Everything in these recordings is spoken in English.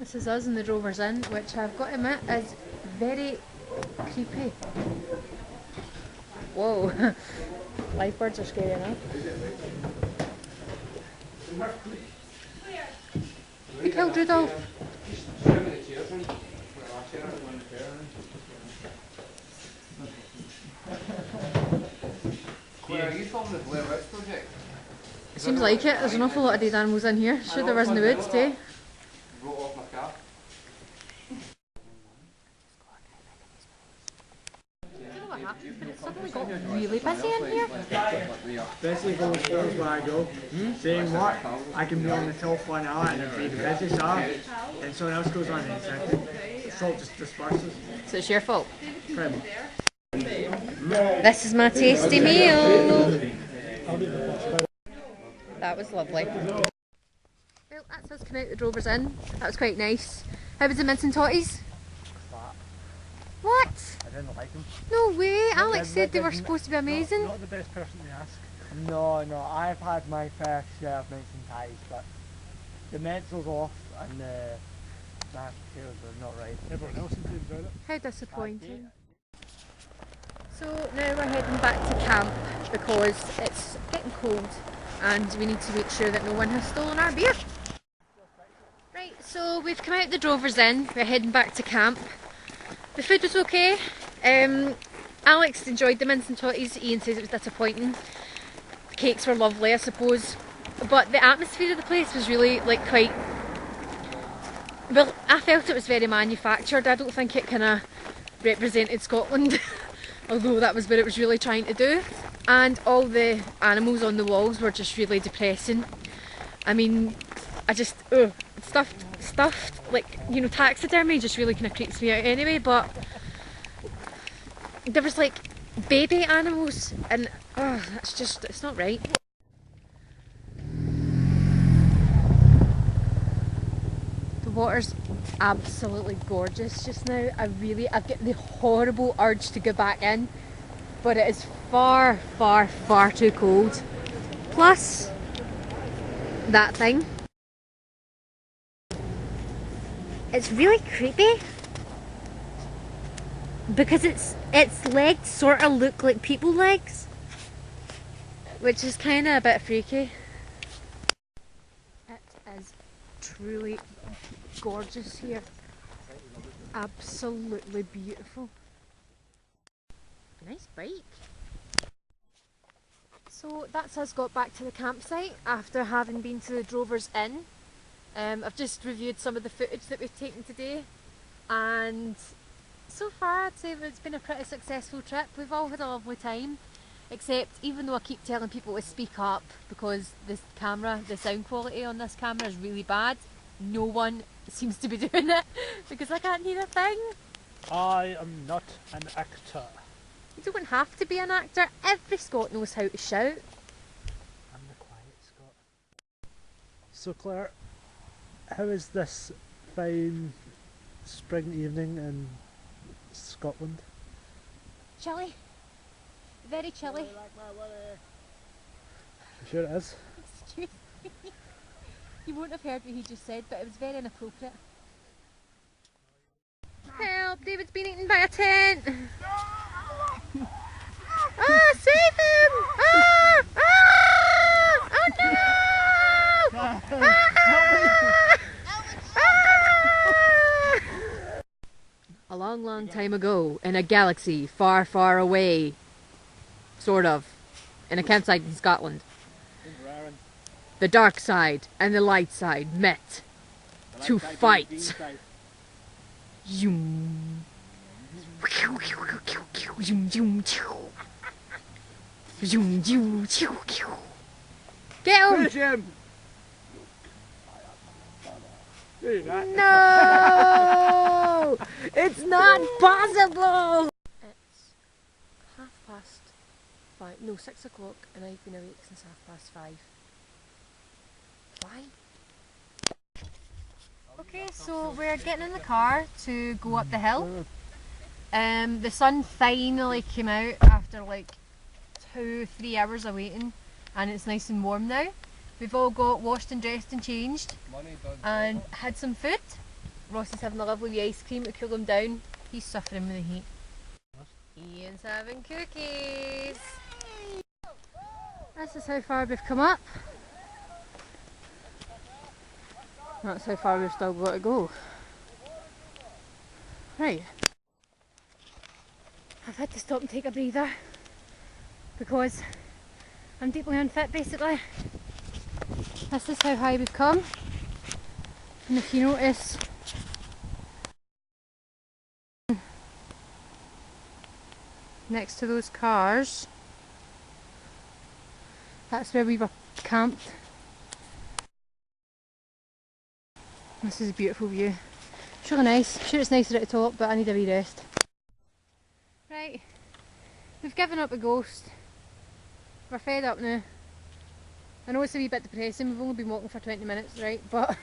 This is us in the Rovers Inn, which I've got to admit is very creepy. Whoa, lifebirds are scary enough. Who killed Rudolph? It seems like it. There's an awful lot of dead animals in here. Sure there was in the woods too. But it's suddenly got really busy in here. Busy goes first where I go. Saying what? I can be on the telephone hour and it'd be the busiest hour, and someone else goes on in a second. The salt just disperses. So it's your fault. Pretty much. This is my tasty meal. That was lovely. Well, that's us coming out the Rovers Inn. That was quite nice. How was the mince and totties? What? I didn't like them. No way! Alex said they were supposed to be amazing. Not the best person to ask. No, I've had my fair share of mince and ties, but the mince was off and the mashed potatoes were not right. Everyone else seemed to enjoy it. How disappointing. So now we're heading back to camp because it's getting cold and we need to make sure that no one has stolen our beer. Right, so we've come out the Rovers Inn, we're heading back to camp. The food was okay. Alex enjoyed the mince and totties. Ian says it was disappointing. The cakes were lovely, I suppose, but the atmosphere of the place was really like quite. Well, I felt it was very manufactured. I don't think it kind of represented Scotland, although that was what it was really trying to do. And all the animals on the walls were just really depressing. I mean, I just stuffed like, you know, taxidermy just really kind of creeps me out anyway, but there was like baby animals and that's just, it's not right. The water's absolutely gorgeous just now. I've got the horrible urge to go back in, but it is far too cold. Plus that thing. It's really creepy because its legs sort of look like people legs, which is kind of a bit freaky. It is truly gorgeous here. Absolutely beautiful. Nice bike. So that's us got back to the campsite after having been to the Rovers Inn. I've just reviewed some of the footage that we've taken today, and so far I'd say it's been a pretty successful trip. We've all had a lovely time, except even though I keep telling people to speak up because this camera, the sound quality on this camera is really bad, no one seems to be doing it because I can't hear a thing. I am not an actor. You don't have to be an actor, every Scot knows how to shout. I'm the quiet Scot. So Claire, how is this fine spring evening in Scotland? Chilly. Very chilly. You sure it is? Excuse me. You won't have heard what he just said, but it was very inappropriate. Help! David's been eaten by a tent! Ah! Save him! Ah! Ah! Oh no! Ah! A long time ago, in a galaxy far away, sort of, in a campsite in Scotland, the dark side and the light side met to fight. Get him! No! It's not possible! It's 5:30. No, 6 o'clock, and I've been awake since 5:30. Why? Okay, so we're getting in the car to go up the hill. The sun finally came out after like 2-3 hours of waiting, and it's nice and warm now. We've all got washed and dressed and changed and had some food. Ross is having a lovely wee ice cream to cool him down. He's suffering with the heat. Ian's having cookies. This is how far we've come up. That's how far we've still got to go. Right. I've had to stop and take a breather because I'm deeply unfit basically. This is how high we've come. And if you notice, next to those cars, that's where we were camped. This is a beautiful view. It's really nice. I'm sure it's nicer at the top, but I need a wee rest. Right, we've given up a ghost. We're fed up now. I know it's a wee bit depressing, we've only been walking for 20 minutes, right? But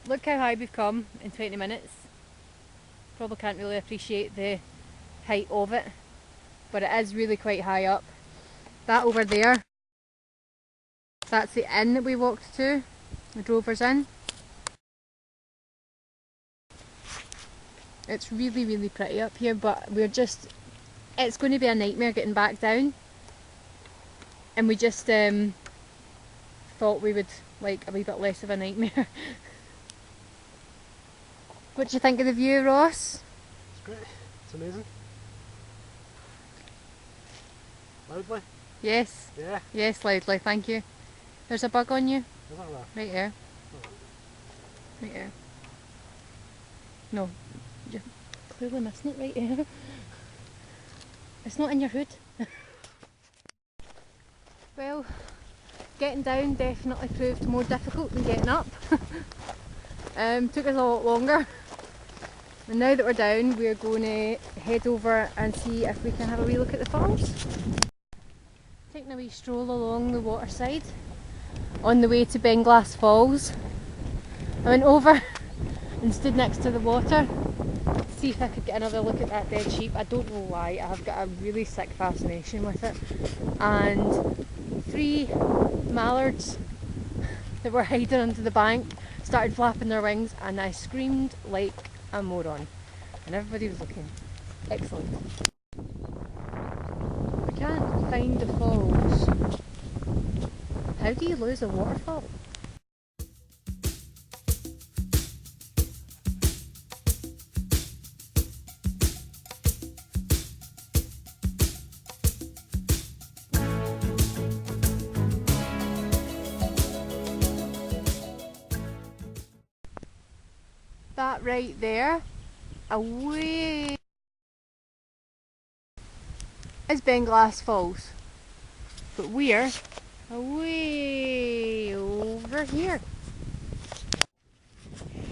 look how high we've come in 20 minutes. Probably can't really appreciate the height of it, but it is really quite high up. That over there, that's the inn that we walked to, the Drovers Inn. It's really, really pretty up here, but it's going to be a nightmare getting back down. And we just thought we would like a wee bit less of a nightmare. What do you think of the view, Ross? It's great. It's amazing. Loudly? Yes. Yeah. Yes, loudly, thank you. There's a bug on you. Is that right? Right there. Oh. Right there. No. You're clearly missing it right there. It's not in your hood. Well, getting down definitely proved more difficult than getting up. Took us a lot longer. And now that we're down, we're going to head over and see if we can have a wee look at the falls. Taking a wee stroll along the waterside on the way to Bein Glas Falls. I went over and stood next to the water to see if I could get another look at that dead sheep. I don't know why, I've got a really sick fascination with it. And 3 mallards that were hiding under the bank started flapping their wings, and I screamed like a moron, and everybody was looking. Excellent. I can't find the falls. How do you lose a waterfall? That right there, away, is Bein Glas Falls, but we're away over here.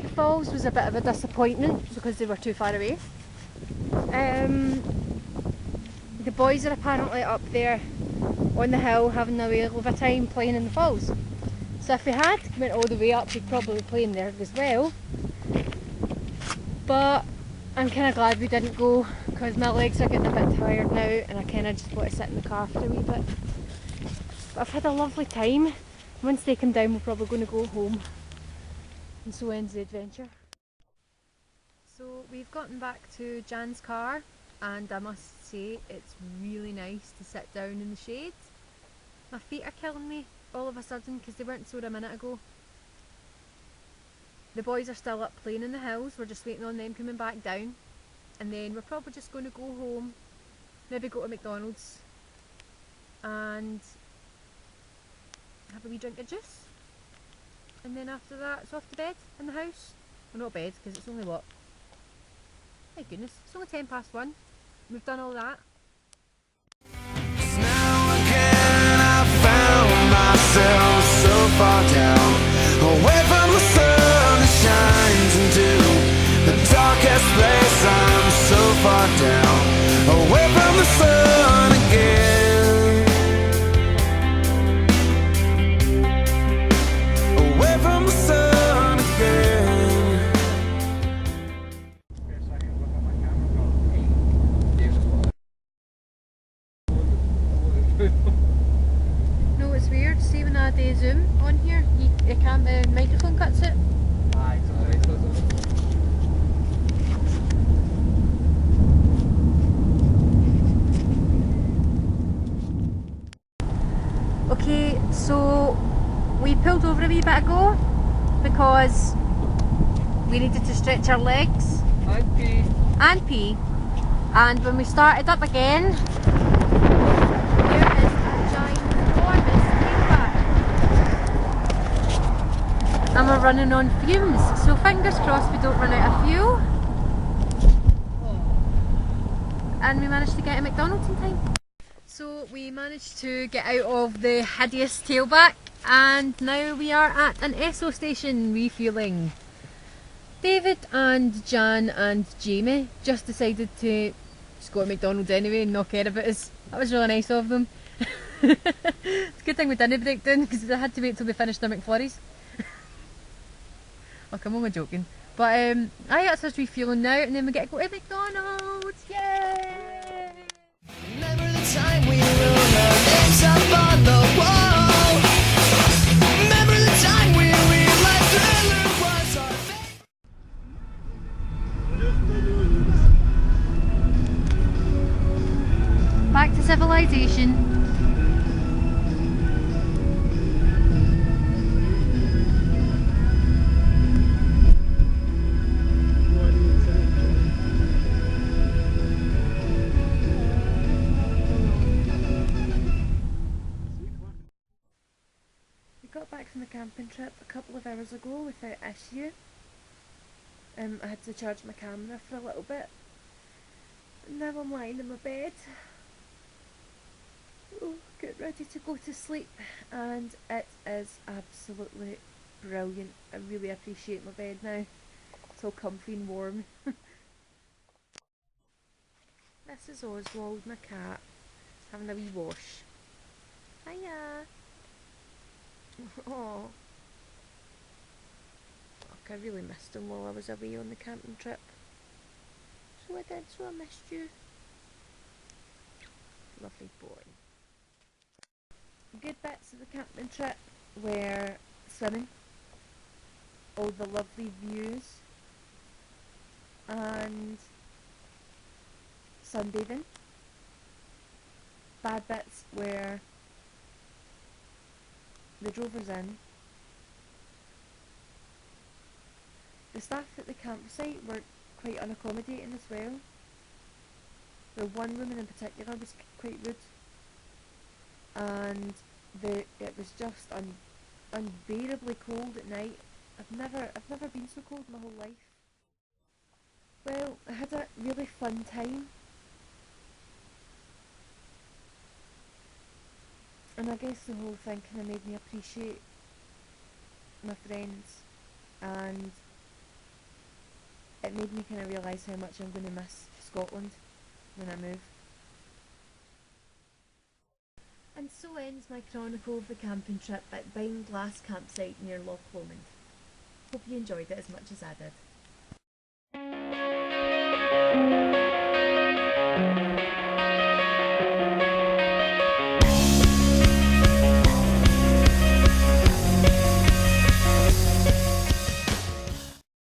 The falls was a bit of a disappointment because they were too far away. The boys are apparently up there on the hill having a whale of a time playing in the falls. So if we had went all the way up, we'd probably play in there as well. But I'm kind of glad we didn't go because my legs are getting a bit tired now and I kind of just want to sit in the car for a wee bit. But I've had a lovely time. Once they come down, we're probably going to go home. And so ends the adventure. So we've gotten back to Jan's car, and I must say it's really nice to sit down in the shade. My feet are killing me all of a sudden because they weren't sore a minute ago. The boys are still up playing in the hills, we're just waiting on them coming back down, and then we're probably just going to go home, maybe go to McDonald's and have a wee drink of juice, and then after that it's off to bed in the house. Well, not bed because it's only what? My goodness, it's only 1:10. We've done all that. Now again I found myself so far down, away from the sun that shines into the darkest place. I'm so far down, away from the sun again, away from the sun again. No, it's weird. See when I do Zoom on here, you can't, the microphone cuts it. Aye, Okay, so we pulled over a wee bit ago because we needed to stretch our legs and pee, and when we started up again, there is a ginormous tailback and we're running on fumes, so fingers crossed we don't run out of fuel. And we managed to get to McDonald's in time. So we managed to get out of the hideous tailback and now we are at an Esso station refuelling. David and Jan and Jamie just decided to just go to McDonald's anyway and not care about us. That was really nice of them. It's a good thing we didn't break down because they had to wait till we finished their McFlurries. Look, I'm only joking. But that's us refueling now and then we get to go to McDonald's. Yay! Remember the time we wrote our names up on the wall. Remember the time we realized Thriller was our fate. Back to civilization. We got back from the camping trip a couple of hours ago without issue. I had to charge my camera for a little bit. And now I'm lying in my bed. Oh, get ready to go to sleep, and it is absolutely brilliant. I really appreciate my bed now. It's all comfy and warm. This is Oswald, my cat, having a wee wash. Hiya! Oh, look, I really missed him while I was away on the camping trip. So I did, so I missed you. Lovely boy. Good bits of the camping trip were swimming, all the lovely views, and sunbathing. Bad bits were the drovers in. The staff at the campsite were quite unaccommodating as well. The one woman in particular was quite rude, and it was just unbearably cold at night. I've never been so cold in my whole life. Well, I had a really fun time, and I guess the whole thing kind of made me appreciate my friends, and it made me kind of realise how much I'm going to miss Scotland when I move. And so ends my chronicle of the camping trip at Bein Glas campsite near Loch Lomond. Hope you enjoyed it as much as I did.